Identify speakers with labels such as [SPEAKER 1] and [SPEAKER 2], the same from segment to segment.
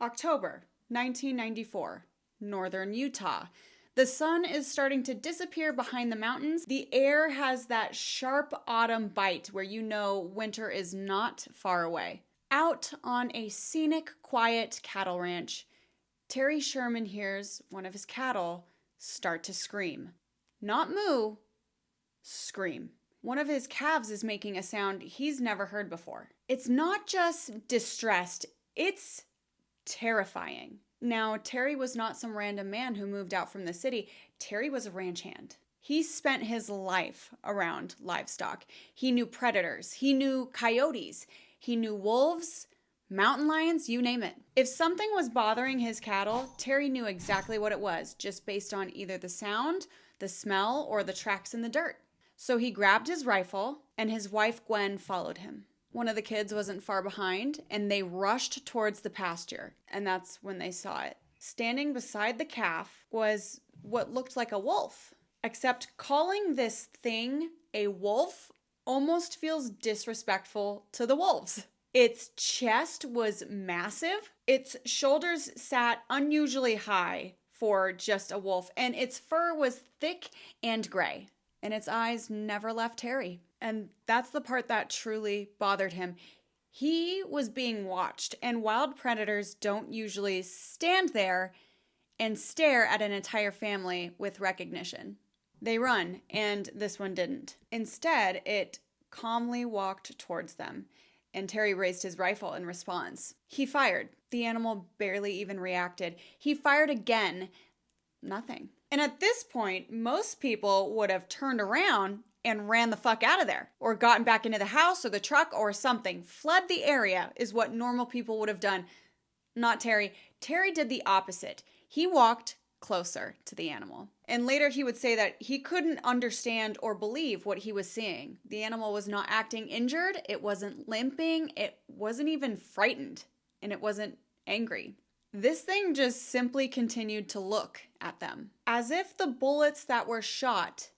[SPEAKER 1] October 1994, northern Utah. The sun is starting to disappear behind the mountains. The air has that sharp autumn bite where you know winter is not far away. Out on a scenic, quiet cattle ranch, Terry Sherman hears one of his cattle start to scream. Not moo, scream. One of his calves is making a sound he's never heard before. It's not just distressed, it's terrifying. Now, Terry was not some random man who moved out from the city. Terry was a ranch hand. He spent his life around livestock. He knew predators. He knew coyotes. He knew wolves, mountain lions, you name it. If something was bothering his cattle, Terry knew exactly what it was, just based on either the sound, the smell, or the tracks in the dirt. So he grabbed his rifle, and his wife Gwen followed him. One of the kids wasn't far behind, and they rushed towards the pasture, and that's when they saw it. Standing beside the calf was what looked like a wolf, except calling this thing a wolf almost feels disrespectful to the wolves. Its chest was massive, its shoulders sat unusually high for just a wolf, and its fur was thick and gray, and its eyes never left Terry. And that's the part that truly bothered him. He was being watched, and wild predators don't usually stand there and stare at an entire family with recognition. They run, and this one didn't. Instead, it calmly walked towards them, and Terry raised his rifle in response. He fired. The animal barely even reacted. He fired again. Nothing. And at this point, most people would have turned around and ran the fuck out of there, or gotten back into the house or the truck or something. Fled the area is what normal people would have done. Not Terry. Terry did the opposite. He walked closer to the animal. And later he would say that he couldn't understand or believe what he was seeing. The animal was not acting injured. It wasn't limping. It wasn't even frightened. And it wasn't angry. This thing just simply continued to look at them, as if the bullets that were shot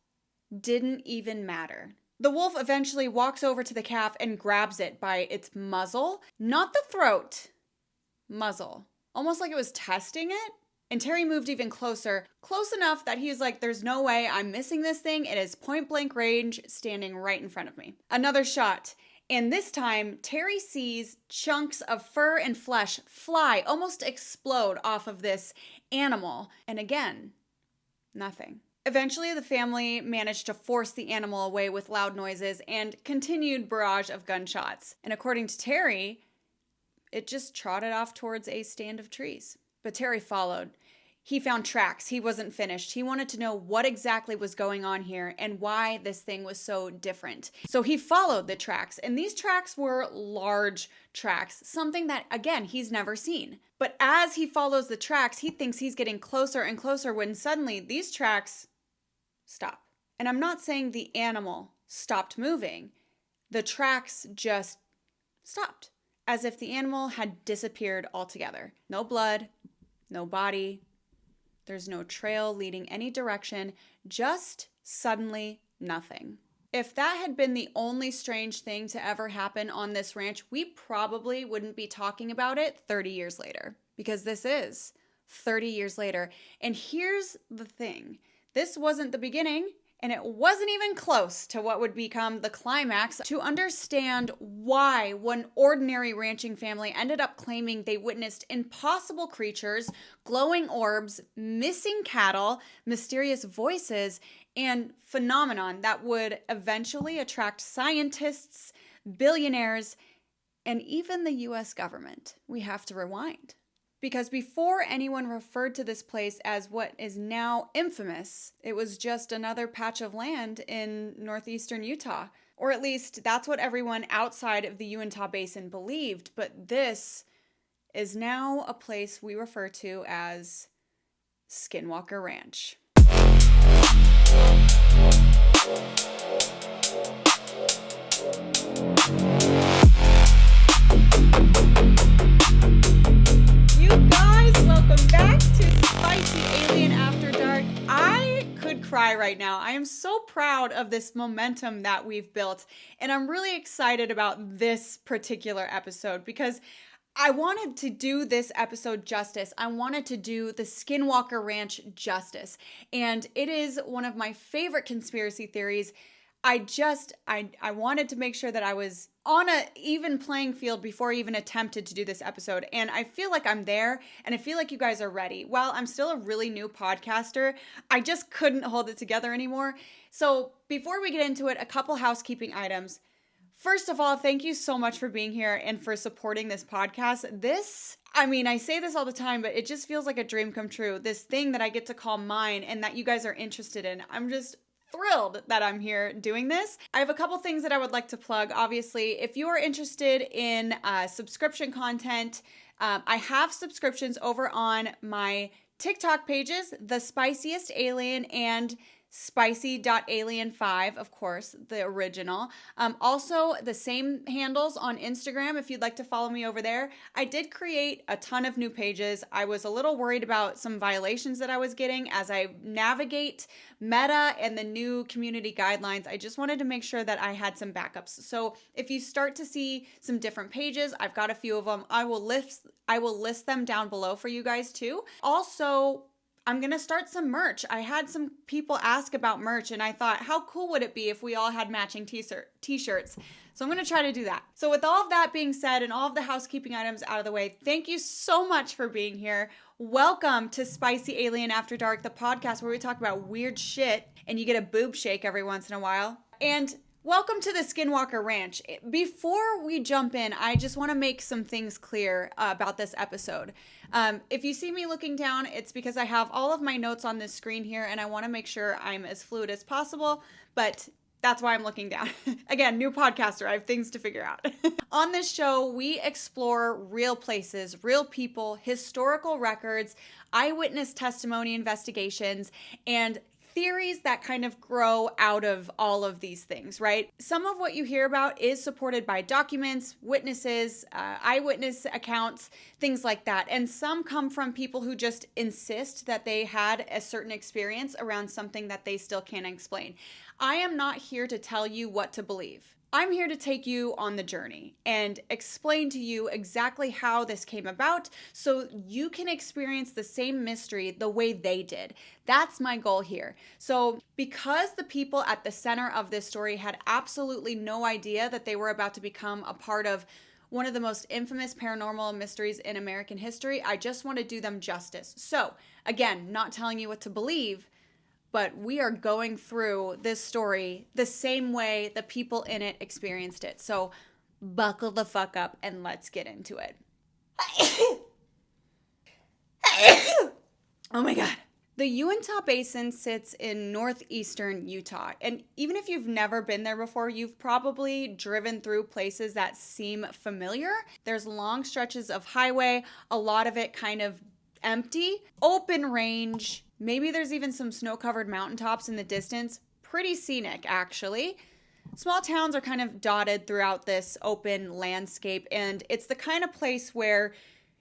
[SPEAKER 1] didn't even matter. The wolf eventually walks over to the calf and grabs it by its muzzle, not the throat, muzzle, almost like it was testing it. And Terry moved even closer, close enough that he's like, there's no way I'm missing this thing. It is point blank range, standing right in front of me. Another shot. And this time, Terry sees chunks of fur and flesh fly, almost explode off of this animal. And again, nothing. Eventually, the family managed to force the animal away with loud noises and continued barrage of gunshots. And according to Terry, it just trotted off towards a stand of trees. But Terry followed. He found tracks. He wasn't finished. He wanted to know what exactly was going on here and why this thing was so different. So he followed the tracks, and these tracks were large tracks, something that, again, he's never seen. But as he follows the tracks, he thinks he's getting closer and closer when suddenly these tracks stop. And I'm not saying the animal stopped moving. The tracks just stopped, as if the animal had disappeared altogether. No blood, no body. There's no trail leading any direction, just suddenly nothing. If that had been the only strange thing to ever happen on this ranch, we probably wouldn't be talking about it 30 years later, because this is 30 years later. And here's the thing. This wasn't the beginning, and it wasn't even close to what would become the climax. To understand why one ordinary ranching family ended up claiming they witnessed impossible creatures, glowing orbs, missing cattle, mysterious voices, and phenomenon that would eventually attract scientists, billionaires, and even the US government, we have to rewind. Because before anyone referred to this place as what is now infamous, it was just another patch of land in northeastern Utah. Or at least that's what everyone outside of the Uinta Basin believed. But this is now a place we refer to as Skinwalker Ranch. Welcome back to Spicy Alien After Dark. I could cry right now. I am so proud of this momentum that we've built, and I'm really excited about this particular episode because I wanted to do this episode justice. I wanted to do the Skinwalker Ranch justice. And it is one of my favorite conspiracy theories. I wanted to make sure that I was on a even playing field before I even attempted to do this episode. And I feel like I'm there, and I feel like you guys are ready. While I'm still a really new podcaster, I just couldn't hold it together anymore. So before we get into it, a couple housekeeping items. First of all, thank you so much for being here and for supporting this podcast. I say this all the time, but it just feels like a dream come true. This thing that I get to call mine and that you guys are interested in. I'm just thrilled that I'm here doing this. I have a couple things that I would like to plug. Obviously, if you are interested in subscription content, I have subscriptions over on my TikTok pages, The Spiciest Alien and spicy.alien5, of course, the original. Also, the same handles on Instagram if you'd like to follow me over there. I did create a ton of new pages. I was a little worried about some violations that I was getting as I navigate Meta and the new community guidelines. I just wanted to make sure that I had some backups. So if you start to see some different pages, I've got a few of them. I will list them down below for you guys too. Also, I'm going to start some merch. I had some people ask about merch, and I thought, how cool would it be if we all had matching t-shirts? So I'm going to try to do that. So with all of that being said and all of the housekeeping items out of the way, thank you so much for being here. Welcome to Spicy Alien After Dark, the podcast where we talk about weird shit and you get a boob shake every once in a while. And welcome to the Skinwalker Ranch. Before we jump in, I just want to make some things clear about this episode. If you see me looking down, it's because I have all of my notes on this screen here, and I want to make sure I'm as fluid as possible, but that's why I'm looking down. Again, new podcaster, I have things to figure out. On this show, we explore real places, real people, historical records, eyewitness testimony investigations, and theories that kind of grow out of all of these things, right? Some of what you hear about is supported by documents, witnesses, eyewitness accounts, things like that. And some come from people who just insist that they had a certain experience around something that they still can't explain. I am not here to tell you what to believe. I'm here to take you on the journey and explain to you exactly how this came about so you can experience the same mystery the way they did. That's my goal here. So because the people at the center of this story had absolutely no idea that they were about to become a part of one of the most infamous paranormal mysteries in American history, I just want to do them justice. So again, not telling you what to believe, but we are going through this story the same way the people in it experienced it. So buckle the fuck up and let's get into it. Oh my God. The Uinta Basin sits in northeastern Utah. And even if you've never been there before, you've probably driven through places that seem familiar. There's long stretches of highway, a lot of it kind of empty, open range. Maybe there's even some snow-covered mountaintops in the distance. Pretty scenic, actually. Small towns are kind of dotted throughout this open landscape, and it's the kind of place where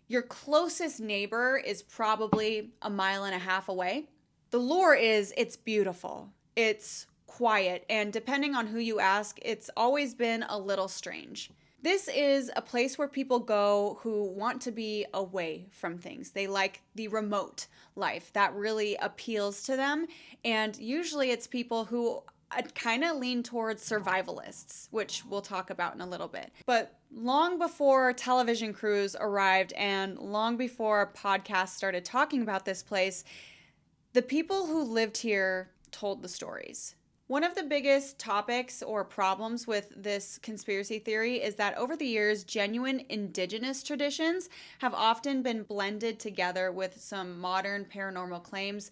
[SPEAKER 1] your closest neighbor is probably a mile and a half away. The lure is it's beautiful, it's quiet, and depending on who you ask, it's always been a little strange. This is a place where people go who want to be away from things. They like the remote life. That really appeals to them. And usually it's people who kind of lean towards survivalists, which we'll talk about in a little bit. But long before television crews arrived and long before podcasts started talking about this place, the people who lived here told the stories. One of the biggest topics or problems with this conspiracy theory is that over the years, genuine indigenous traditions have often been blended together with some modern paranormal claims,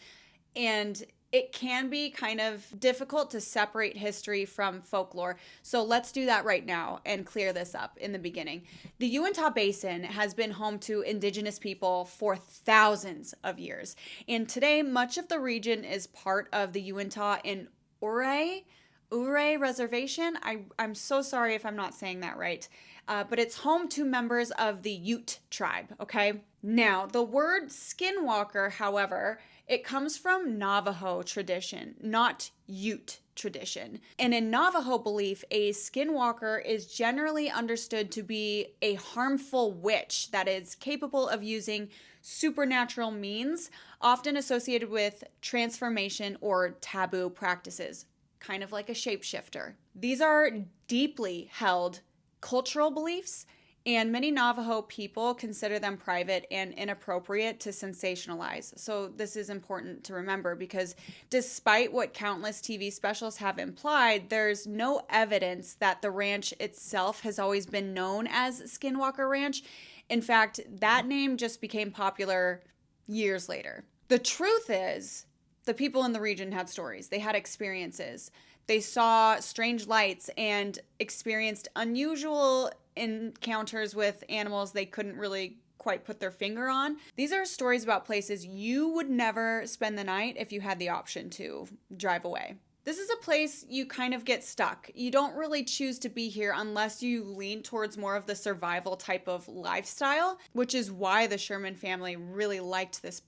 [SPEAKER 1] and it can be kind of difficult to separate history from folklore. So let's do that right now and clear this up in the beginning. The Uinta Basin has been home to indigenous people for thousands of years, and today much of the region is part of the Uinta and Ouray Reservation. I'm so sorry if I'm not saying that right. But it's home to members of the Ute tribe, okay? Now, the word skinwalker, however, it comes from Navajo tradition, not Ute tradition. And in Navajo belief, a skinwalker is generally understood to be a harmful witch that is capable of using supernatural means, often associated with transformation or taboo practices, kind of like a shapeshifter. These are deeply held cultural beliefs, and many Navajo people consider them private and inappropriate to sensationalize. So this is important to remember, because despite what countless TV specials have implied, there's no evidence that the ranch itself has always been known as Skinwalker Ranch. In fact, that name just became popular years later. The truth is, the people in the region had stories. They had experiences. They saw strange lights and experienced unusual encounters with animals they couldn't really quite put their finger on. These are stories about places you would never spend the night if you had the option to drive away. This is a place you kind of get stuck. You don't really choose to be here unless you lean towards more of the survival type of lifestyle, which is why the Sherman family really liked this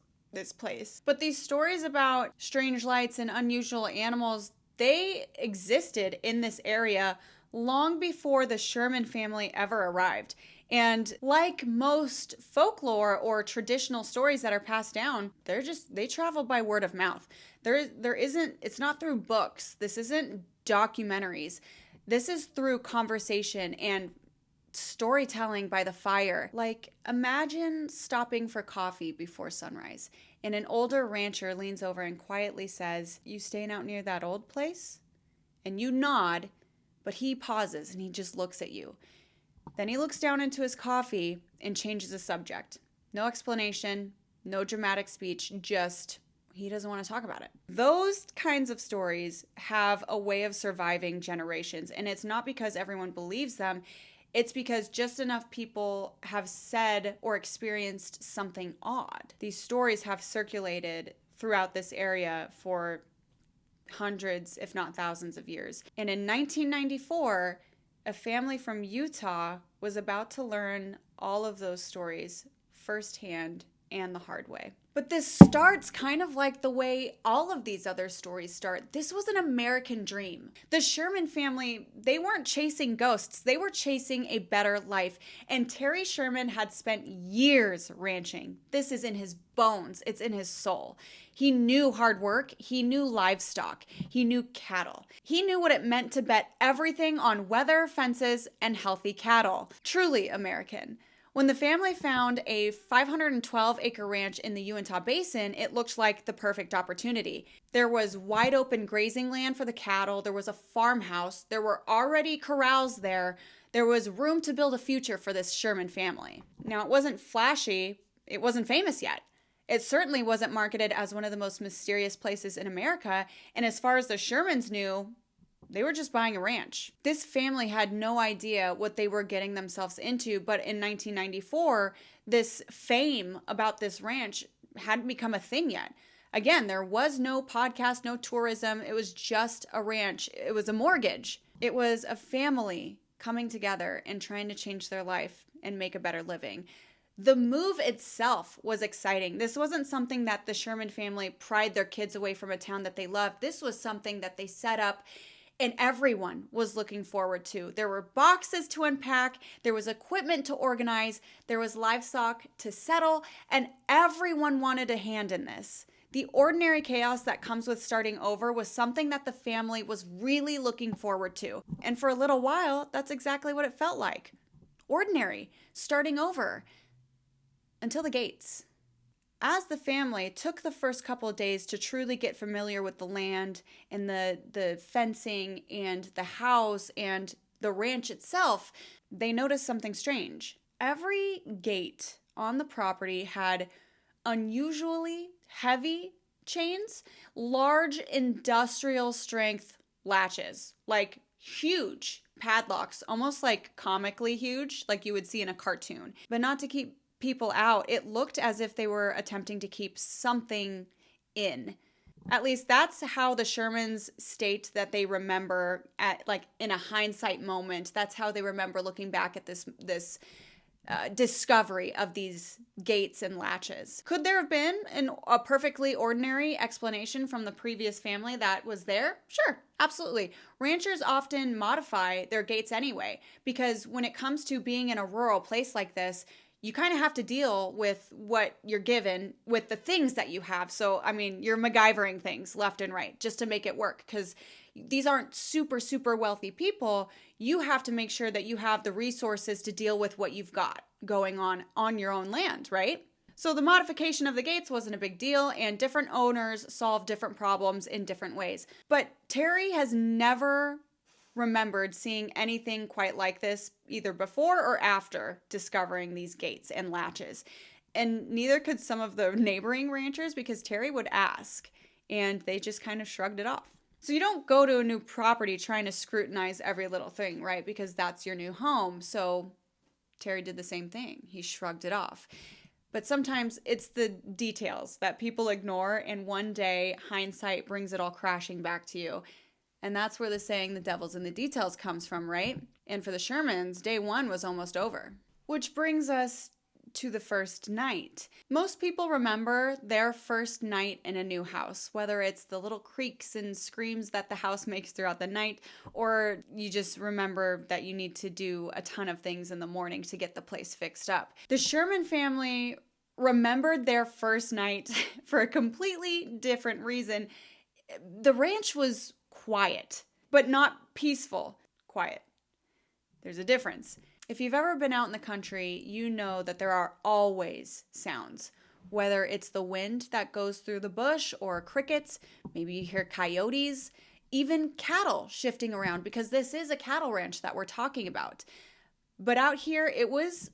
[SPEAKER 1] place. But these stories about strange lights and unusual animals, they existed in this area long before the Sherman family ever arrived. And like most folklore or traditional stories that are passed down, they travel by word of mouth. It's not through books. This isn't documentaries. This is through conversation and storytelling by the fire. Like, imagine stopping for coffee before sunrise, and an older rancher leans over and quietly says, "You staying out near that old place?" And you nod, but he pauses and he just looks at you. Then he looks down into his coffee and changes the subject. No explanation, no dramatic speech, just he doesn't want to talk about it. Those kinds of stories have a way of surviving generations, and it's not because everyone believes them. It's because just enough people have said or experienced something odd. These stories have circulated throughout this area for hundreds, if not thousands of years. And in 1994, a family from Utah was about to learn all of those stories firsthand and the hard way. But this starts kind of like the way all of these other stories start. This was an American dream. The Sherman family, they weren't chasing ghosts. They were chasing a better life. And Terry Sherman had spent years ranching. This is in his bones. It's in his soul. He knew hard work. He knew livestock. He knew cattle. He knew what it meant to bet everything on weather, fences, and healthy cattle. Truly American. When the family found a 512-acre ranch in the Uinta Basin, it looked like the perfect opportunity. There was wide open grazing land for the cattle. There was a farmhouse. There were already corrals there. There was room to build a future for this Sherman family. Now, it wasn't flashy. It wasn't famous yet. It certainly wasn't marketed as one of the most mysterious places in America. And as far as the Shermans knew, they were just buying a ranch. This family had no idea what they were getting themselves into, but in 1994, this fame about this ranch hadn't become a thing yet. Again, there was no podcast, no tourism. It was just a ranch. It was a mortgage. It was a family coming together and trying to change their life and make a better living. The move itself was exciting. This wasn't something that the Sherman family pried their kids away from a town that they loved. This was something that they set up and everyone was looking forward to. There were boxes to unpack, there was equipment to organize, there was livestock to settle, and everyone wanted a hand in this. The ordinary chaos that comes with starting over was something that the family was really looking forward to. And for a little while, that's exactly what it felt like. Ordinary, starting over, until the gates. As the family took the first couple of days to truly get familiar with the land and the fencing and the house and the ranch itself, they noticed something strange. Every gate on the property had unusually heavy chains, large industrial strength latches, like huge padlocks, almost like comically huge, like you would see in a cartoon, but not to keep people out. It looked as if they were attempting to keep something in. At least that's how the Shermans state that they remember, at like in a hindsight moment. That's how they remember looking back at this discovery of these gates and latches. Could there have been a perfectly ordinary explanation from the previous family that was there? Sure, absolutely. Ranchers often modify their gates anyway, because when it comes to being in a rural place like this, you kind of have to deal with what you're given with the things that you have. So, I mean, you're MacGyvering things left and right just to make it work, because these aren't super, super wealthy people. You have to make sure that you have the resources to deal with what you've got going on your own land, right? So the modification of the gates wasn't a big deal, and different owners solved different problems in different ways. But Terry has never remembered seeing anything quite like this, either before or after discovering these gates and latches. And neither could some of the neighboring ranchers, because Terry would ask, and they just kind of shrugged it off. So you don't go to a new property trying to scrutinize every little thing, right? Because that's your new home. So Terry did the same thing. He shrugged it off. But sometimes it's the details that people ignore, and one day hindsight brings it all crashing back to you. And that's where the saying, the devil's in the details, comes from, right? And for the Shermans, day one was almost over. Which brings us to the first night. Most people remember their first night in a new house, whether it's the little creaks and screams that the house makes throughout the night, or you just remember that you need to do a ton of things in the morning to get the place fixed up. The Sherman family remembered their first night for a completely different reason. The ranch was quiet, but not peaceful quiet. There's a difference. If you've ever been out in the country, you know that there are always sounds, whether it's the wind that goes through the bush or crickets, maybe you hear coyotes, even cattle shifting around, because this is a cattle ranch that we're talking about. But out here, it was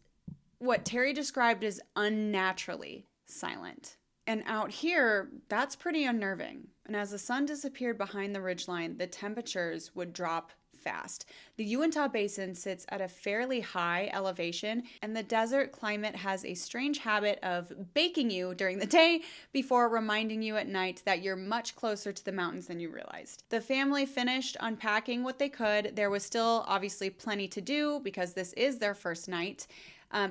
[SPEAKER 1] what Terry described as unnaturally silent. And out here, that's pretty unnerving. And as the sun disappeared behind the ridgeline, the temperatures would drop fast. The Uinta Basin sits at a fairly high elevation, and the desert climate has a strange habit of baking you during the day before reminding you at night that you're much closer to the mountains than you realized. The family finished unpacking what they could. There was still obviously plenty to do because this is their first night.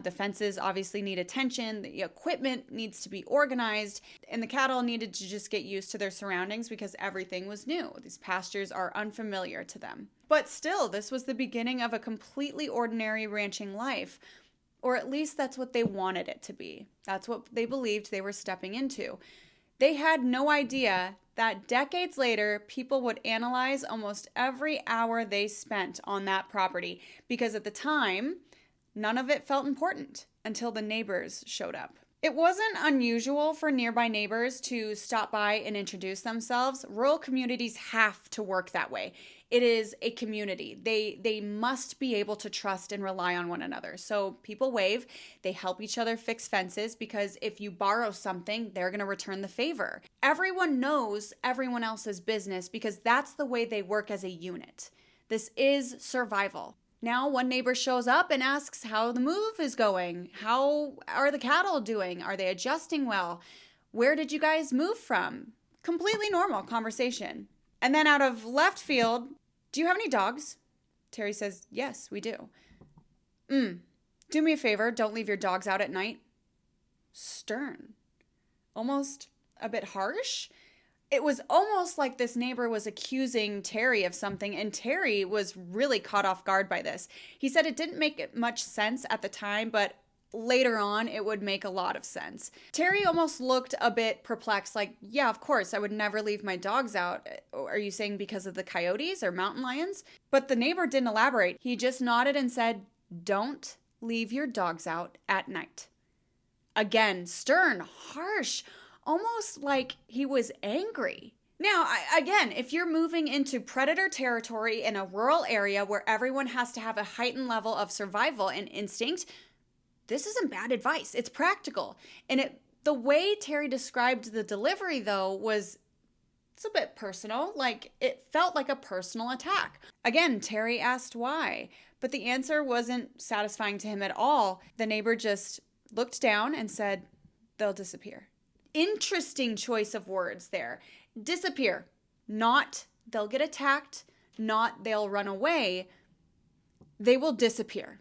[SPEAKER 1] The fences obviously need attention, the equipment needs to be organized, and the cattle needed to just get used to their surroundings because everything was new. These pastures are unfamiliar to them. But still, this was the beginning of a completely ordinary ranching life, or at least that's what they wanted it to be. That's what they believed they were stepping into. They had no idea that decades later, people would analyze almost every hour they spent on that property, because at the time, none of it felt important until the neighbors showed up. It wasn't unusual for nearby neighbors to stop by and introduce themselves. Rural communities have to work that way. It is a community. They must be able to trust and rely on one another. So people wave, they help each other fix fences, because if you borrow something, they're going to return the favor. Everyone knows everyone else's business because that's the way they work as a unit. This is survival. Now one neighbor shows up and asks how the move is going. How are the cattle doing? Are they adjusting well? Where did you guys move from? Completely normal conversation. And then out of left field, do you have any dogs? Terry says, yes, we do. Do me a favor, don't leave your dogs out at night. Stern. Almost a bit harsh. It was almost like this neighbor was accusing Terry of something, and Terry was really caught off guard by this. He said it didn't make much sense at the time, but later on, it would make a lot of sense. Terry almost looked a bit perplexed, like, yeah, of course, I would never leave my dogs out. Are you saying because of the coyotes or mountain lions? But the neighbor didn't elaborate. He just nodded and said, don't leave your dogs out at night. Again, stern, harsh, almost like he was angry. Now, again, if you're moving into predator territory in a rural area where everyone has to have a heightened level of survival and instinct, this isn't bad advice. It's practical. And the way Terry described the delivery, though, it's a bit personal. Like, it felt like a personal attack. Again, Terry asked why, but the answer wasn't satisfying to him at all. The neighbor just looked down and said, they'll disappear. Interesting choice of words there. Disappear. Not they'll get attacked, not they'll run away. They will disappear.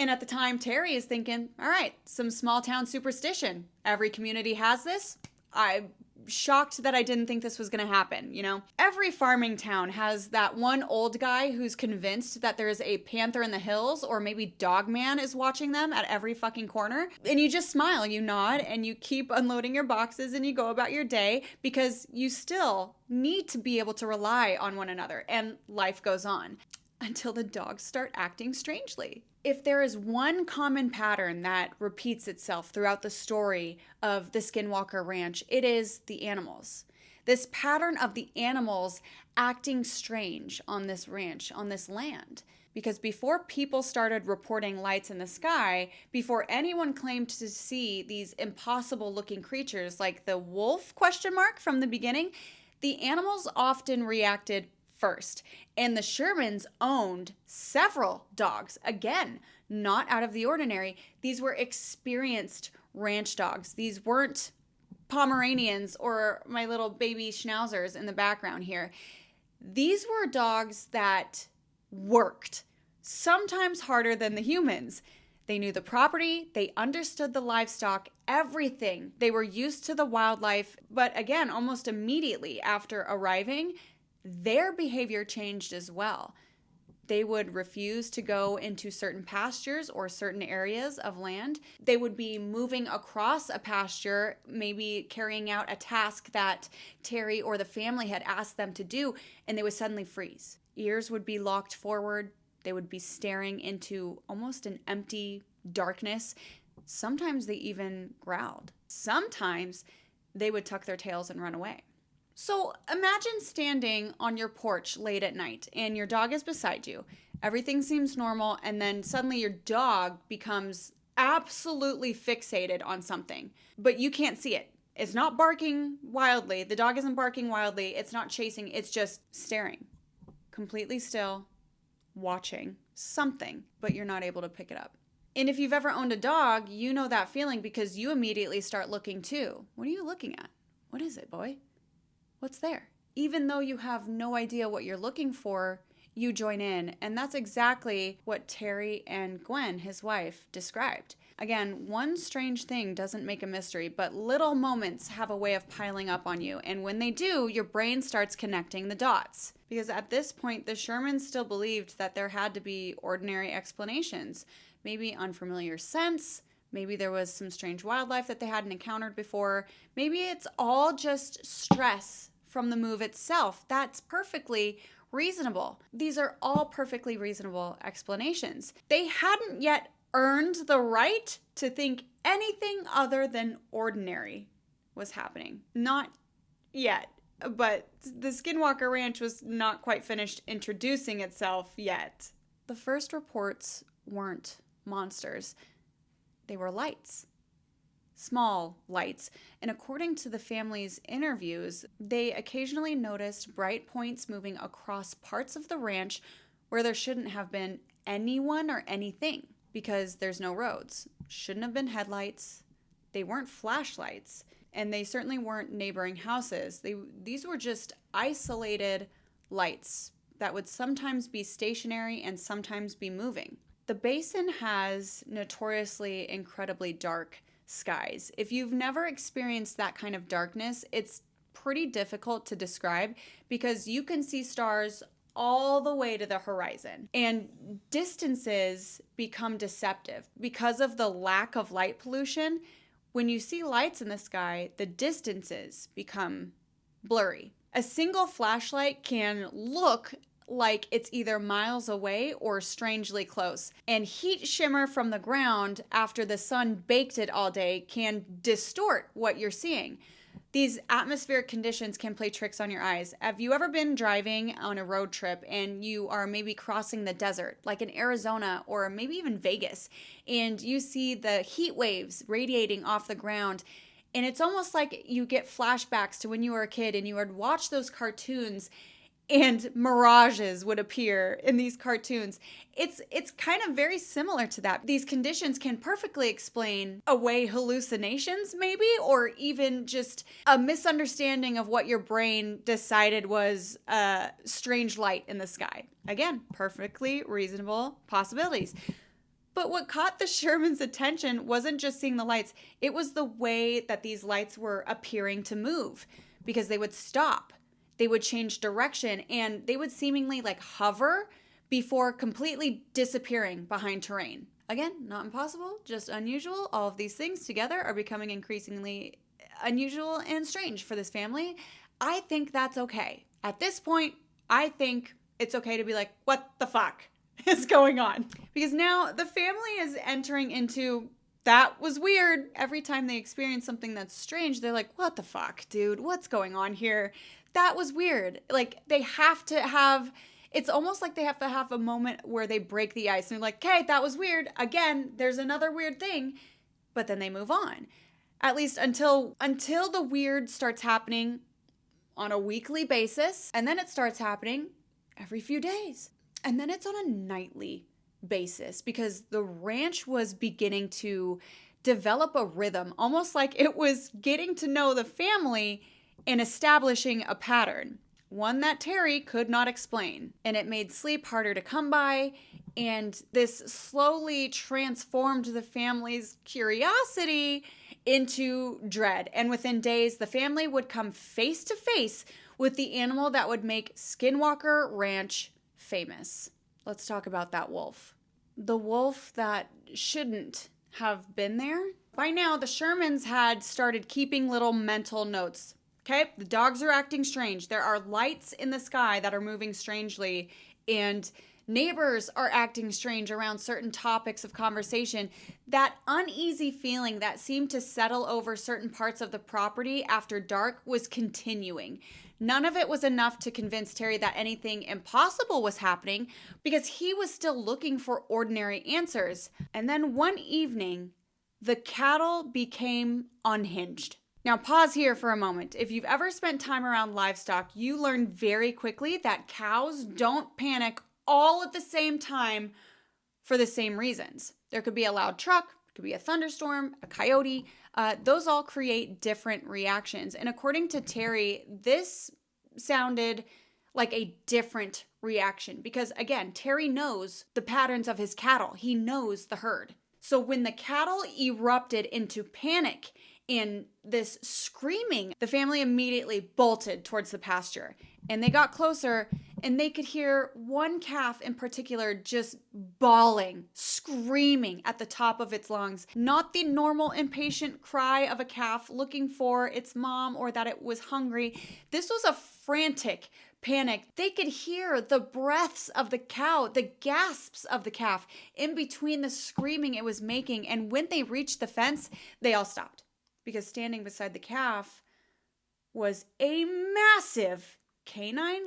[SPEAKER 1] And at the time, Terry is thinking, all right, some small town superstition. Every community has this. I'm shocked that I didn't think this was going to happen, you know? Every farming town has that one old guy who's convinced that there's a panther in the hills, or maybe Dogman is watching them at every fucking corner. And you just smile, you nod, and you keep unloading your boxes and you go about your day, because you still need to be able to rely on one another, and life goes on. Until the dogs start acting strangely. If there is one common pattern that repeats itself throughout the story of the Skinwalker Ranch, it is the animals. This pattern of the animals acting strange on this ranch, on this land. Because before people started reporting lights in the sky, before anyone claimed to see these impossible looking creatures like the wolf ? From the beginning, the animals often reacted first. And the Shermans owned several dogs. Again, not out of the ordinary. These were experienced ranch dogs. These weren't Pomeranians or my little baby schnauzers in the background here. These were dogs that worked, sometimes harder than the humans. They knew the property, they understood the livestock, everything. They were used to the wildlife, but again, almost immediately after arriving, their behavior changed as well. They would refuse to go into certain pastures or certain areas of land. They would be moving across a pasture, maybe carrying out a task that Terry or the family had asked them to do, and they would suddenly freeze. Ears would be locked forward. They would be staring into almost an empty darkness. Sometimes they even growled. Sometimes they would tuck their tails and run away. So imagine standing on your porch late at night and your dog is beside you. Everything seems normal, and then suddenly your dog becomes absolutely fixated on something, but you can't see it. It's not barking wildly. The dog isn't barking wildly. It's not chasing. It's just staring, completely still, watching something, but you're not able to pick it up. And if you've ever owned a dog, you know that feeling, because you immediately start looking too. What are you looking at? What is it, boy? What's there? Even though you have no idea what you're looking for, you join in. And that's exactly what Terry and Gwen, his wife, described. Again, one strange thing doesn't make a mystery, but little moments have a way of piling up on you. And when they do, your brain starts connecting the dots. Because at this point, the Shermans still believed that there had to be ordinary explanations. Maybe unfamiliar scents. Maybe there was some strange wildlife that they hadn't encountered before. Maybe it's all just stress from the move itself. That's perfectly reasonable. These are all perfectly reasonable explanations. They hadn't yet earned the right to think anything other than ordinary was happening. Not yet. But the Skinwalker Ranch was not quite finished introducing itself yet. The first reports weren't monsters. They were lights. Small lights. And according to the family's interviews, they occasionally noticed bright points moving across parts of the ranch where there shouldn't have been anyone or anything, because there's no roads. Shouldn't have been headlights. They weren't flashlights. And they certainly weren't neighboring houses. These were just isolated lights that would sometimes be stationary and sometimes be moving. The basin has notoriously incredibly dark skies. If you've never experienced that kind of darkness, it's pretty difficult to describe, because you can see stars all the way to the horizon. And distances become deceptive because of the lack of light pollution. When you see lights in the sky, the distances become blurry. A single flashlight can look like it's either miles away or strangely close. And heat shimmer from the ground after the sun baked it all day can distort what you're seeing. These atmospheric conditions can play tricks on your eyes. Have you ever been driving on a road trip and you are maybe crossing the desert, like in Arizona or maybe even Vegas, and you see the heat waves radiating off the ground, and it's almost like you get flashbacks to when you were a kid and you would watch those cartoons and mirages would appear in these cartoons. It's kind of very similar to that. These conditions can perfectly explain away hallucinations, maybe, or even just a misunderstanding of what your brain decided was a strange light in the sky. Again, perfectly reasonable possibilities. But what caught the Sherman's attention wasn't just seeing the lights, it was the way that these lights were appearing to move, because they would stop, they would change direction, and they would seemingly like hover before completely disappearing behind terrain. Again, not impossible, just unusual. All of these things together are becoming increasingly unusual and strange for this family. I think that's okay. At this point, I think it's okay to be like, what the fuck is going on? Because now the family is entering into, that was weird. Every time they experience something that's strange, they're like, what the fuck, dude? What's going on here? That was weird. Like, they have to have, it's almost like they have to have a moment where they break the ice and they're like, okay, that was weird. Again, there's another weird thing. But then they move on. At least until the weird starts happening on a weekly basis. And then it starts happening every few days. And then it's on a nightly basis, because the ranch was beginning to develop a rhythm, almost like it was getting to know the family and establishing a pattern, one that Terry could not explain. And it made sleep harder to come by, and this slowly transformed the family's curiosity into dread. And within days, the family would come face to face with the animal that would make Skinwalker Ranch famous. Let's talk about that wolf. The wolf that shouldn't have been there. By now, the Shermans had started keeping little mental notes. Okay, the dogs are acting strange. There are lights in the sky that are moving strangely, and neighbors are acting strange around certain topics of conversation. That uneasy feeling that seemed to settle over certain parts of the property after dark was continuing. None of it was enough to convince Terry that anything impossible was happening, because he was still looking for ordinary answers. And then one evening, the cattle became unhinged. Now, pause here for a moment. If you've ever spent time around livestock, you learn very quickly that cows don't panic all at the same time for the same reasons. There could be a loud truck, it could be a thunderstorm, a coyote. Those all create different reactions. And according to Terry, this sounded like a different reaction because, again, Terry knows the patterns of his cattle. He knows the herd. So when the cattle erupted into panic and this screaming, the family immediately bolted towards the pasture. And they got closer, and they could hear one calf in particular just bawling, screaming at the top of its lungs. Not the normal impatient cry of a calf looking for its mom or that it was hungry. This was a frantic panic. They could hear the breaths of the cow, the gasps of the calf in between the screaming it was making. And when they reached the fence, they all stopped, because standing beside the calf was a massive canine ?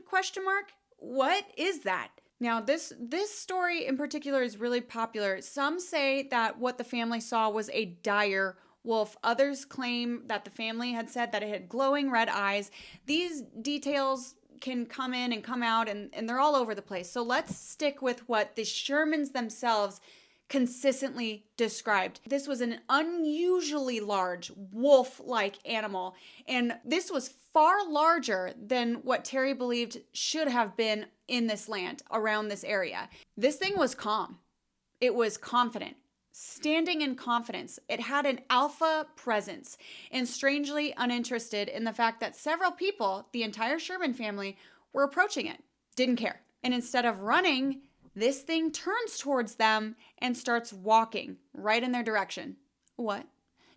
[SPEAKER 1] What is that? Now, this story in particular is really popular. Some say that what the family saw was a dire wolf. Others claim that the family had said that it had glowing red eyes. These details can come in and come out, and they're all over the place. So let's stick with what the Shermans themselves consistently described. This was an unusually large wolf-like animal, and this was far larger than what Terry believed should have been in this land around this area. This thing was calm. It was confident, standing in confidence. It had an alpha presence, and strangely uninterested in the fact that several people, the entire Sherman family, were approaching it. Didn't care. And instead of running, this thing turns towards them and starts walking right in their direction. What?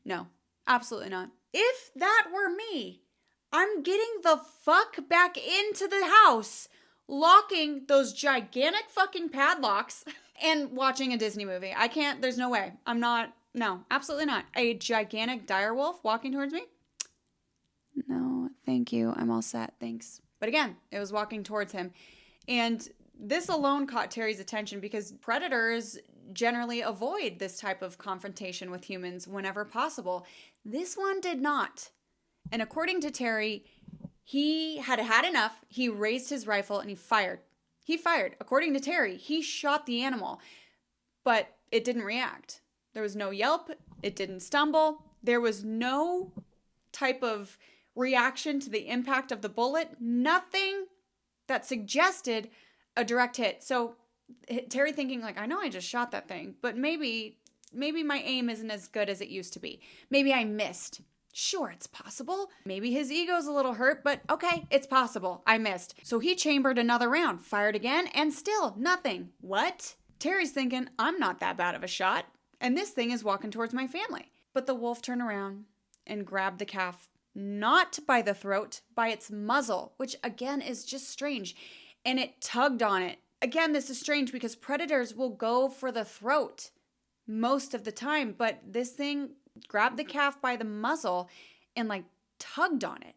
[SPEAKER 1] No, absolutely not. If that were me, I'm getting the fuck back into the house, locking those gigantic fucking padlocks and watching a Disney movie. I can't, there's no way. No, absolutely not. A gigantic dire wolf walking towards me? No, thank you. I'm all set. Thanks. But again, it was walking towards him. And this alone caught Terry's attention because predators generally avoid this type of confrontation with humans whenever possible. This one did not. And according to Terry, he had had enough. He raised his rifle and he fired. According to Terry, he shot the animal, but it didn't react. There was no yelp. It didn't stumble. There was no type of reaction to the impact of the bullet. Nothing that suggested a direct hit. So Terry thinking like, I know I just shot that thing, but maybe my aim isn't as good as it used to be. Maybe I missed. Sure, it's possible. Maybe his ego's a little hurt, but okay, it's possible. I missed. So he chambered another round, fired again, and still nothing. What? Terry's thinking, I'm not that bad of a shot, and this thing is walking towards my family. But the wolf turned around and grabbed the calf, not by the throat, by its muzzle, which again is just strange, and it tugged on it. Again, this is strange because predators will go for the throat most of the time, but this thing grabbed the calf by the muzzle and like tugged on it.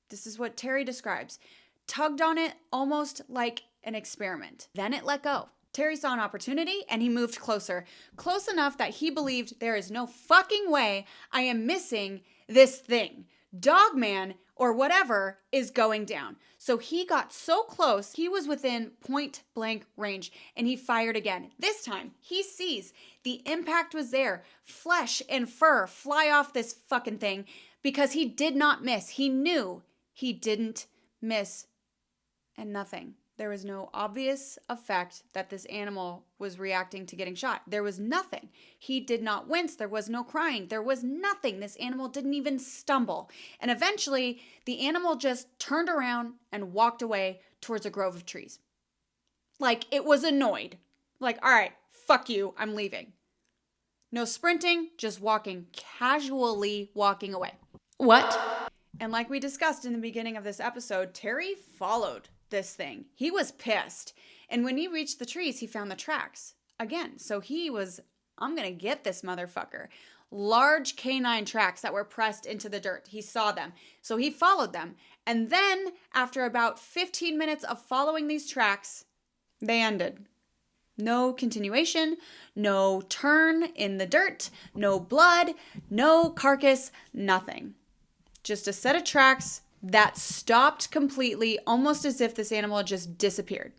[SPEAKER 1] This is what Terry describes. Tugged on it almost like an experiment. Then it let go. Terry saw an opportunity and he moved closer. Close enough that he believed there is no fucking way I am missing this thing. Dogman or whatever is going down. So he got so close, he was within point blank range and he fired again. This time he sees the impact was there. Flesh and fur fly off this fucking thing because he did not miss. He knew he didn't miss and nothing. There was no obvious effect that this animal was reacting to getting shot. There was nothing. He did not wince. There was no crying. There was nothing. This animal didn't even stumble. And eventually, the animal just turned around and walked away towards a grove of trees. Like, it was annoyed. Like, all right, fuck you, I'm leaving. No sprinting, just walking, casually walking away. What? And like we discussed in the beginning of this episode, Terry followed this thing. He was pissed. And when he reached the trees, he found the tracks again. So he was, I'm going to get this motherfucker. Large canine tracks that were pressed into the dirt. He saw them. So he followed them. And then after about 15 minutes of following these tracks, they ended. No continuation, no turn in the dirt, no blood, no carcass, nothing. Just a set of tracks that stopped completely, almost as if this animal had just disappeared.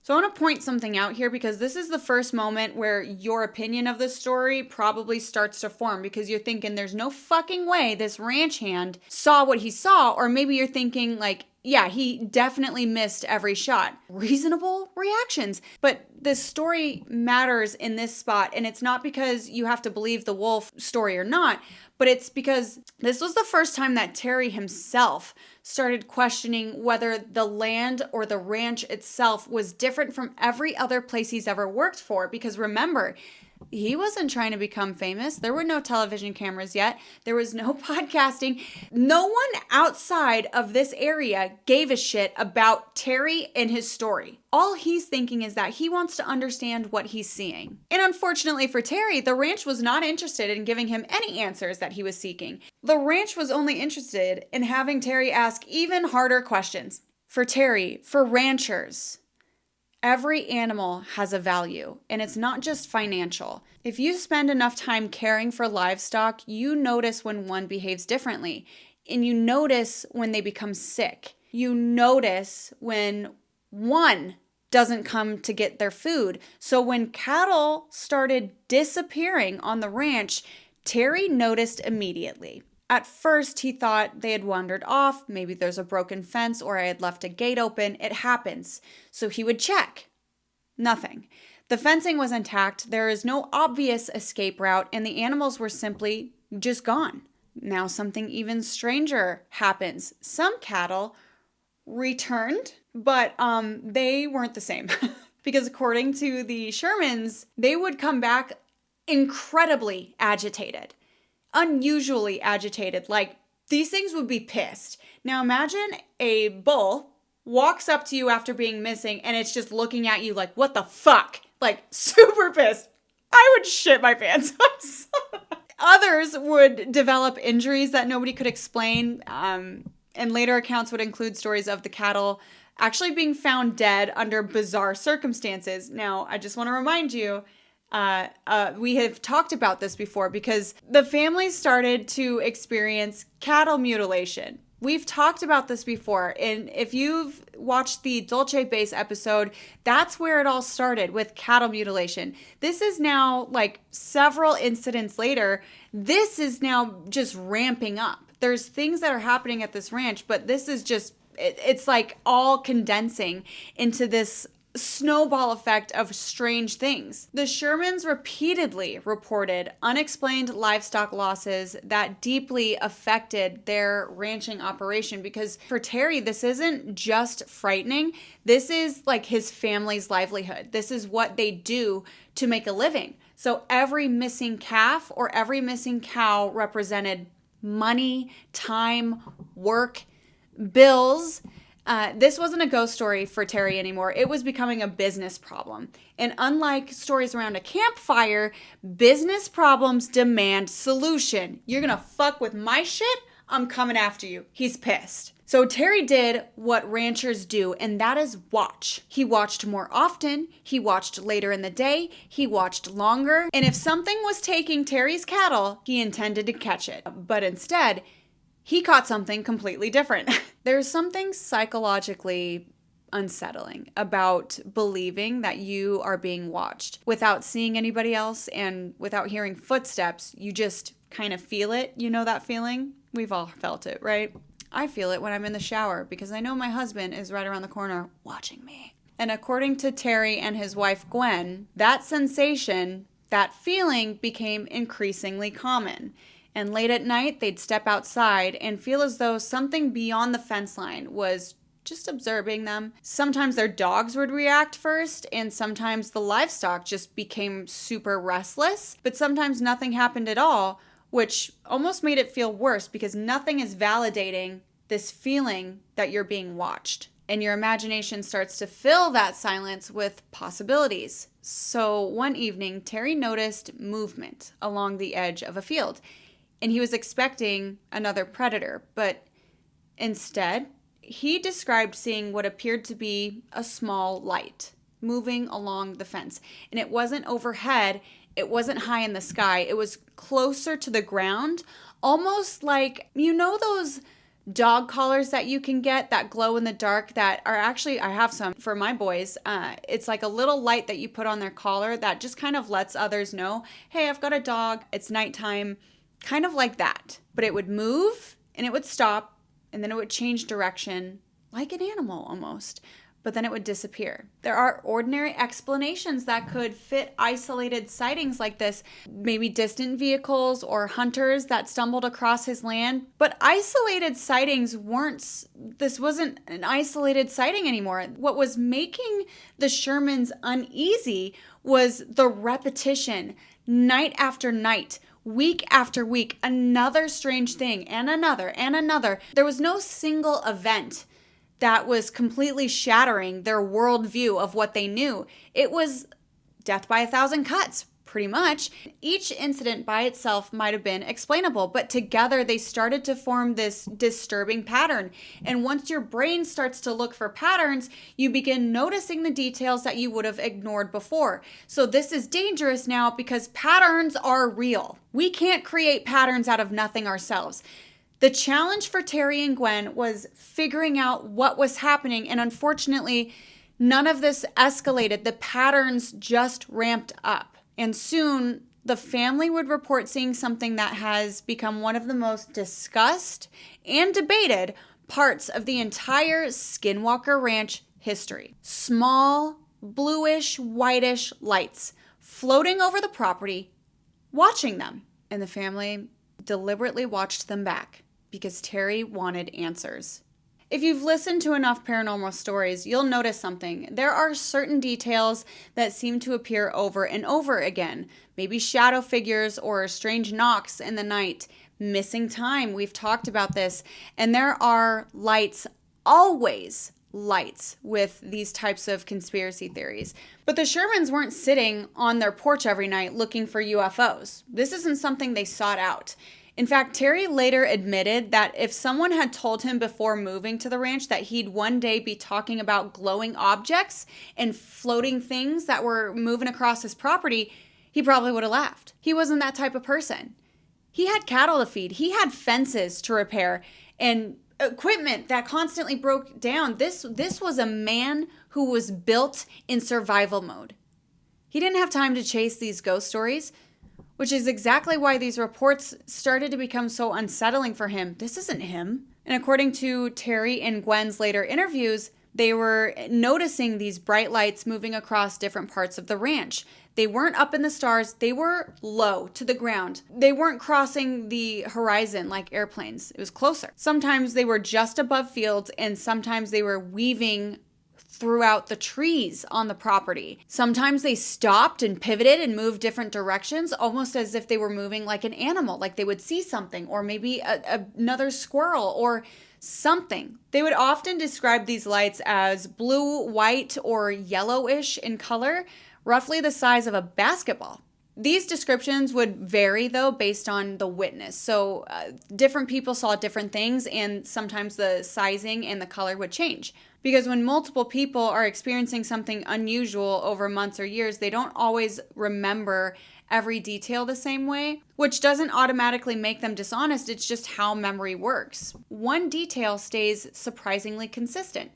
[SPEAKER 1] So I want to point something out here because this is the first moment where your opinion of this story probably starts to form because you're thinking there's no fucking way this ranch hand saw what he saw, or maybe you're thinking like, yeah, he definitely missed every shot. Reasonable reactions. But this story matters in this spot, and it's not because you have to believe the wolf story or not, but it's because this was the first time that Terry himself started questioning whether the land or the ranch itself was different from every other place he's ever worked for. Because remember, he wasn't trying to become famous. There were no television cameras yet. There was no podcasting. No one outside of this area gave a shit about Terry and his story. All he's thinking is that he wants to understand what he's seeing. And unfortunately for Terry, the ranch was not interested in giving him any answers that he was seeking. The ranch was only interested in having Terry ask even harder questions. For Terry, for ranchers, every animal has a value, and it's not just financial. If you spend enough time caring for livestock, you notice when one behaves differently, and you notice when they become sick. You notice when one doesn't come to get their food. So when cattle started disappearing on the ranch, Terry noticed immediately. At first, he thought they had wandered off. Maybe there's a broken fence or I had left a gate open. It happens. So he would check. Nothing. The fencing was intact. There is no obvious escape route, and the animals were simply just gone. Now something even stranger happens. Some cattle returned, but they weren't the same. Because according to the Shermans, they would come back incredibly agitated. Unusually agitated, like these things would be pissed. Now imagine a bull walks up to you after being missing and it's just looking at you like, what the fuck? Like super pissed. I would shit my pants. Others would develop injuries that nobody could explain. And later accounts would include stories of the cattle actually being found dead under bizarre circumstances. Now, I just want to remind you, we have talked about this before because the family started to experience cattle mutilation. We've talked about this before, and if you've watched the Dulce Base episode, that's where it all started with cattle mutilation. This is now like several incidents later. This is now just ramping up. There's things that are happening at this ranch, but this is just, it's like all condensing into this snowball effect of strange things. The Shermans repeatedly reported unexplained livestock losses that deeply affected their ranching operation, because for Terry, this isn't just frightening. This is like his family's livelihood. This is what they do to make a living. So every missing calf or every missing cow represented money, time, work, bills. This wasn't a ghost story for Terry anymore. It was becoming a business problem. And unlike stories around a campfire, business problems demand solution. You're gonna fuck with my shit? I'm coming after you. He's pissed. So Terry did what ranchers do, and that is watch. He watched more often, he watched later in the day, he watched longer, and if something was taking Terry's cattle, he intended to catch it. But instead, he caught something completely different. There's something psychologically unsettling about believing that you are being watched without seeing anybody else and without hearing footsteps. You just kind of feel it. You know that feeling? We've all felt it, right? I feel it when I'm in the shower because I know my husband is right around the corner watching me. And according to Terry and his wife Gwen, that sensation, that feeling became increasingly common. And late at night, they'd step outside and feel as though something beyond the fence line was just observing them. Sometimes their dogs would react first, and sometimes the livestock just became super restless. But sometimes nothing happened at all, which almost made it feel worse because nothing is validating this feeling that you're being watched. And your imagination starts to fill that silence with possibilities. So one evening, Terry noticed movement along the edge of a field. And he was expecting another predator, but instead, he described seeing what appeared to be a small light moving along the fence. And it wasn't overhead, it wasn't high in the sky, it was closer to the ground, almost like, you know those dog collars that you can get that glow in the dark that are actually, I have some for my boys. It's like a little light that you put on their collar that just kind of lets others know, hey, I've got a dog, it's nighttime. Kind of like that, but it would move and it would stop and then it would change direction like an animal almost, but then it would disappear. There are ordinary explanations that could fit isolated sightings like this, maybe distant vehicles or hunters that stumbled across his land, but isolated sightings this wasn't an isolated sighting anymore. What was making the Shermans uneasy was the repetition, night after night, week after week, another strange thing and another and another. There was no single event that was completely shattering their worldview of what they knew. It was death by 1,000 cuts, pretty much. Each incident by itself might have been explainable, but together they started to form this disturbing pattern. And once your brain starts to look for patterns, you begin noticing the details that you would have ignored before. So this is dangerous now because patterns are real. We can't create patterns out of nothing ourselves. The challenge for Terry and Gwen was figuring out what was happening, and unfortunately, none of this escalated. The patterns just ramped up. And soon, the family would report seeing something that has become one of the most discussed and debated parts of the entire Skinwalker Ranch history. Small, bluish, whitish lights floating over the property, watching them. And the family deliberately watched them back because Terry wanted answers. If you've listened to enough paranormal stories, you'll notice something. There are certain details that seem to appear over and over again. Maybe shadow figures or strange knocks in the night. Missing time, we've talked about this. And there are lights, always lights, with these types of conspiracy theories. But the Shermans weren't sitting on their porch every night looking for UFOs. This isn't something they sought out. In fact, Terry later admitted that if someone had told him before moving to the ranch that he'd one day be talking about glowing objects and floating things that were moving across his property, he probably would have laughed. He wasn't that type of person. He had cattle to feed. He had fences to repair and equipment that constantly broke down. This was a man who was built in survival mode. He didn't have time to chase these ghost stories, which is exactly why these reports started to become so unsettling for him. This isn't him. And according to Terry and Gwen's later interviews, They were noticing these bright lights moving across different parts of the ranch. They weren't up in the stars. They were low to the ground. They weren't crossing the horizon like airplanes. It was closer. Sometimes they were just above fields, and sometimes they were weaving throughout the trees on the property. Sometimes they stopped and pivoted and moved different directions, almost as if they were moving like an animal, like they would see something, or maybe another squirrel or something. They would often describe these lights as blue, white, or yellowish in color, roughly the size of a basketball. These descriptions would vary, though, based on the witness. So different people saw different things, and sometimes the sizing and the color would change. Because when multiple people are experiencing something unusual over months or years, they don't always remember every detail the same way, which doesn't automatically make them dishonest. It's just how memory works. One detail stays surprisingly consistent.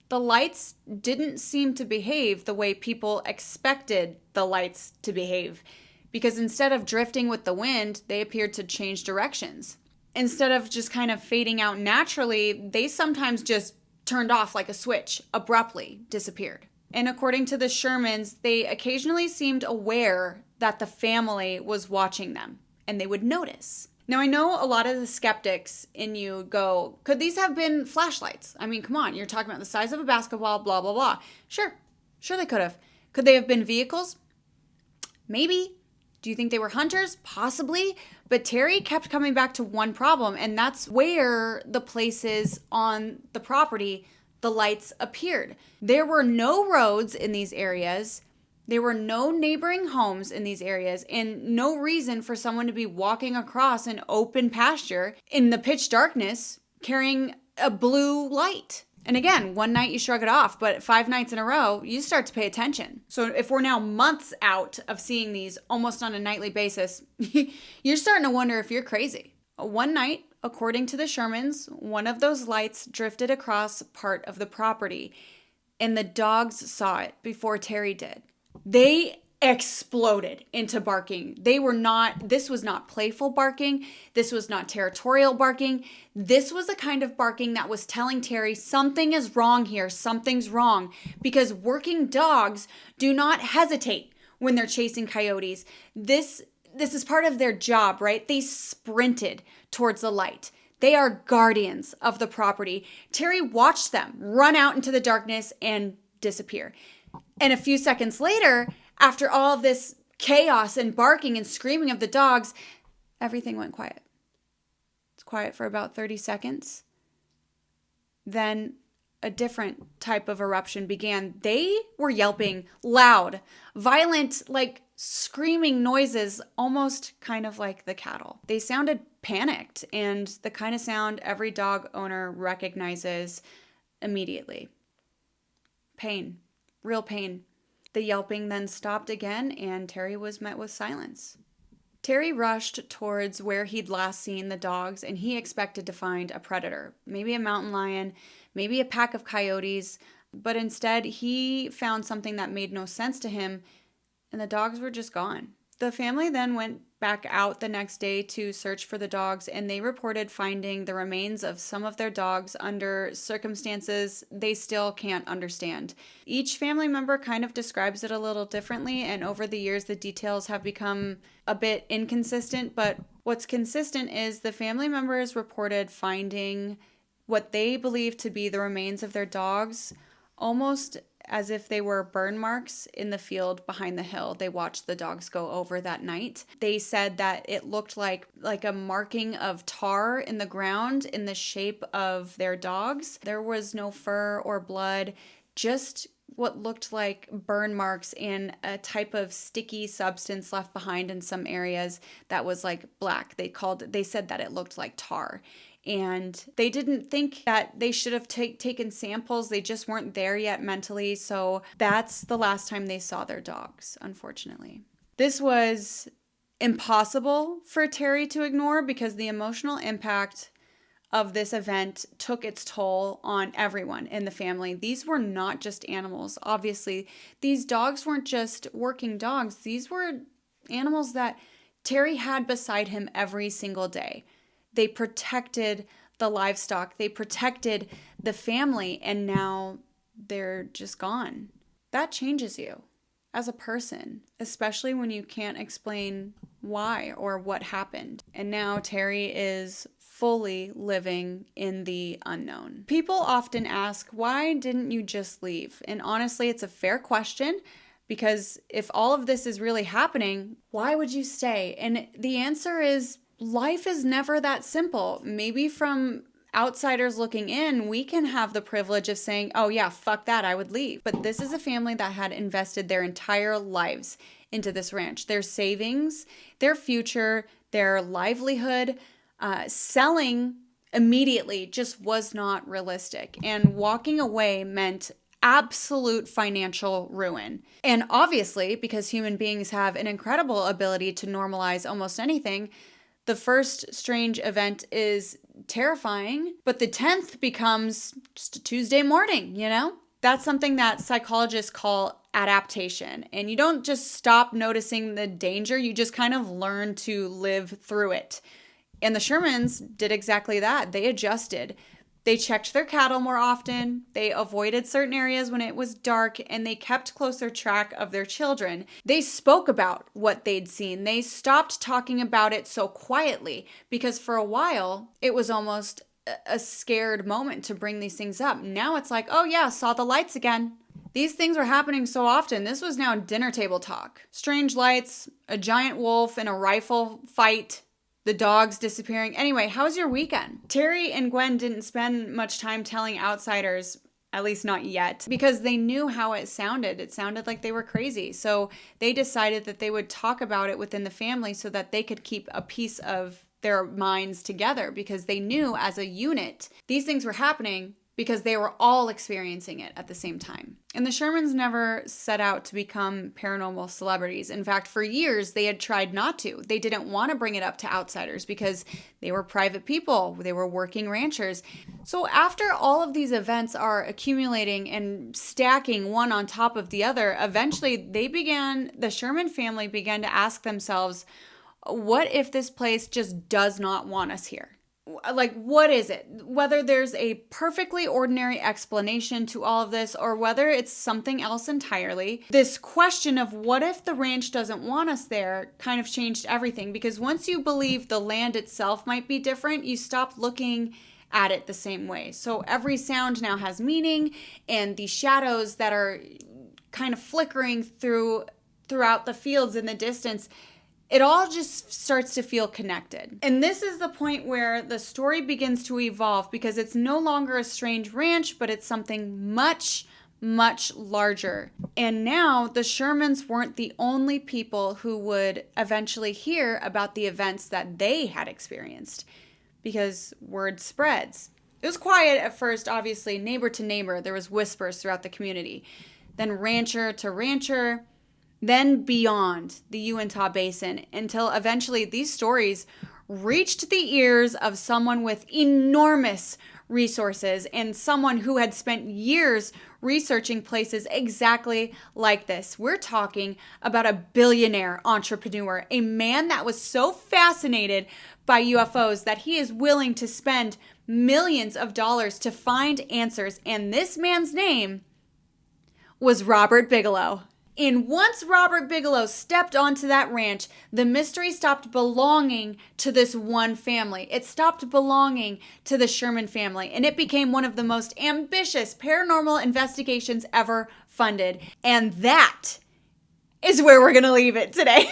[SPEAKER 1] The lights didn't seem to behave the way people expected the lights to behave, because instead of drifting with the wind, they appeared to change directions. Instead of just kind of fading out naturally, they sometimes just turned off like a switch, abruptly disappeared. And according to the Shermans, they occasionally seemed aware that the family was watching them, and they would notice. Now, I know a lot of the skeptics in you go, could these have been flashlights? I mean, come on, you're talking about the size of a basketball, blah, blah, blah. Sure they could have. Could they have been vehicles? Maybe. Do you think they were hunters? Possibly. But Terry kept coming back to one problem, and that's where the places on the property the lights appeared. There were no roads in these areas. There were no neighboring homes in these areas, and no reason for someone to be walking across an open pasture in the pitch darkness carrying a blue light. And again, one night you shrug it off, but 5 nights in a row, you start to pay attention. So if we're now months out of seeing these almost on a nightly basis, you're starting to wonder if you're crazy. One night, according to the Shermans, one of those lights drifted across part of the property, and the dogs saw it before Terry did. They exploded into barking. This was not playful barking. This was not territorial barking. This was a kind of barking that was telling Terry something is wrong here. Something's wrong. Because working dogs do not hesitate when they're chasing coyotes. This is part of their job, right? They sprinted towards the light. They are guardians of the property. Terry watched them run out into the darkness and disappear. And a few seconds later, after all of this chaos and barking and screaming of the dogs, everything went quiet. It's quiet for about 30 seconds. Then a different type of eruption began. They were yelping loud, violent, like screaming noises, almost kind of like the cattle. They sounded panicked, and the kind of sound every dog owner recognizes immediately. Pain. Real pain. The yelping then stopped again, and Terry was met with silence. Terry rushed towards where he'd last seen the dogs, and he expected to find a predator, maybe a mountain lion, maybe a pack of coyotes, but instead he found something that made no sense to him, and the dogs were just gone. The family then went back out the next day to search for the dogs, and they reported finding the remains of some of their dogs under circumstances they still can't understand. Each family member kind of describes it a little differently, and over the years the details have become a bit inconsistent, but what's consistent is the family members reported finding what they believe to be the remains of their dogs, almost as if they were burn marks in the field behind the hill they watched the dogs go over that night. They said that it looked like a marking of tar in the ground in the shape of their dogs. There was no fur or blood, just what looked like burn marks and a type of sticky substance left behind in some areas that was like black. They said that it looked like tar. And they didn't think that they should have taken samples. They just weren't there yet mentally. So that's the last time they saw their dogs, unfortunately. This was impossible for Terry to ignore because the emotional impact of this event took its toll on everyone in the family. These were not just animals. Obviously, these dogs weren't just working dogs. These were animals that Terry had beside him every single day. They protected the livestock. They protected the family. And now they're just gone. That changes you as a person, especially when you can't explain why or what happened. And now Terry is fully living in the unknown. People often ask, why didn't you just leave? And honestly, it's a fair question, because if all of this is really happening, why would you stay? And the answer is, life is never that simple. Maybe from outsiders looking in, we can have the privilege of saying, oh yeah, fuck that, I would leave. But this is a family that had invested their entire lives into this ranch. Their savings, their future, their livelihood, selling immediately just was not realistic. And walking away meant absolute financial ruin. And obviously, because human beings have an incredible ability to normalize almost anything, the first strange event is terrifying, but the 10th becomes just a Tuesday morning, you know? That's something that psychologists call adaptation. And you don't just stop noticing the danger, you just kind of learn to live through it. And the Shermans did exactly that. They adjusted. They checked their cattle more often, they avoided certain areas when it was dark, and they kept closer track of their children. They spoke about what they'd seen. They stopped talking about it so quietly, because for a while, it was almost a scared moment to bring these things up. Now it's like, oh yeah, saw the lights again. These things were happening so often. This was now dinner table talk. Strange lights, a giant wolf in a rifle fight, the dogs disappearing. Anyway, how was your weekend? Terry and Gwen didn't spend much time telling outsiders, at least not yet, because they knew how it sounded. It sounded like they were crazy. So they decided that they would talk about it within the family so that they could keep a piece of their minds together, because they knew as a unit these things were happening because they were all experiencing it at the same time. And the Shermans never set out to become paranormal celebrities. In fact, for years, they had tried not to. They didn't want to bring it up to outsiders because they were private people. They were working ranchers. So after all of these events are accumulating and stacking one on top of the other, eventually the Sherman family began to ask themselves, what if this place just does not want us here? Like, what is it? Whether there's a perfectly ordinary explanation to all of this, or whether it's something else entirely, this question of what if the ranch doesn't want us there kind of changed everything. Because once you believe the land itself might be different, you stop looking at it the same way. So every sound now has meaning, and the shadows that are kind of flickering throughout the fields in the distance, it all just starts to feel connected. And this is the point where the story begins to evolve, because it's no longer a strange ranch, but it's something much, much larger. And now the Shermans weren't the only people who would eventually hear about the events that they had experienced, because word spreads. It was quiet at first, obviously, neighbor to neighbor. There was whispers throughout the community. Then rancher to rancher, then beyond the Uintah Basin, until eventually these stories reached the ears of someone with enormous resources and someone who had spent years researching places exactly like this. We're talking about a billionaire entrepreneur, a man that was so fascinated by UFOs that he is willing to spend millions of dollars to find answers. And this man's name was Robert Bigelow. And once Robert Bigelow stepped onto that ranch, the mystery stopped belonging to this one family. It stopped belonging to the Sherman family, and it became one of the most ambitious paranormal investigations ever funded. And that is where we're going to leave it today.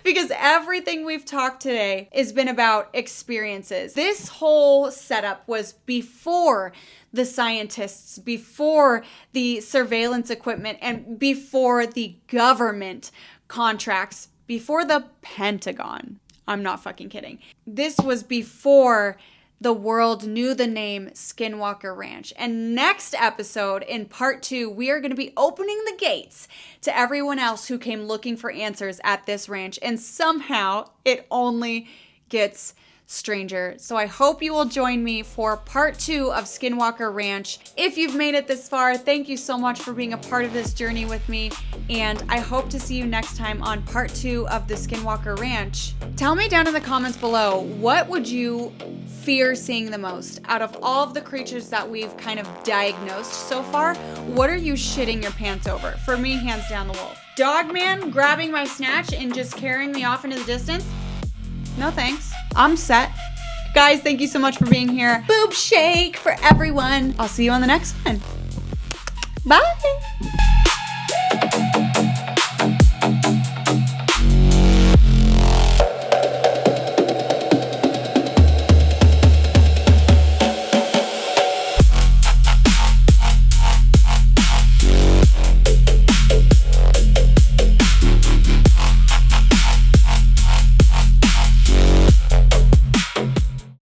[SPEAKER 1] Because everything we've talked today has been about experiences. This whole setup was before the scientists, before the surveillance equipment, and before the government contracts, before the Pentagon. I'm not fucking kidding. This was before the world knew the name Skinwalker Ranch. And next episode, in part 2, we are going to be opening the gates to everyone else who came looking for answers at this ranch. And somehow it only gets stranger. So I hope you will join me for part 2 of Skinwalker Ranch. If you've made it this far, thank you so much for being a part of this journey with me, and I hope to see you next time on part 2 of the Skinwalker Ranch. Tell me down in the comments below, what would you fear seeing the most? Out of all of the creatures that we've kind of diagnosed so far, what are you shitting your pants over? For me, hands down, the wolf. Dogman grabbing my snatch and just carrying me off into the distance? No thanks. I'm set. Guys, thank you so much for being here. Boob shake for everyone. I'll see you on the next one. Bye.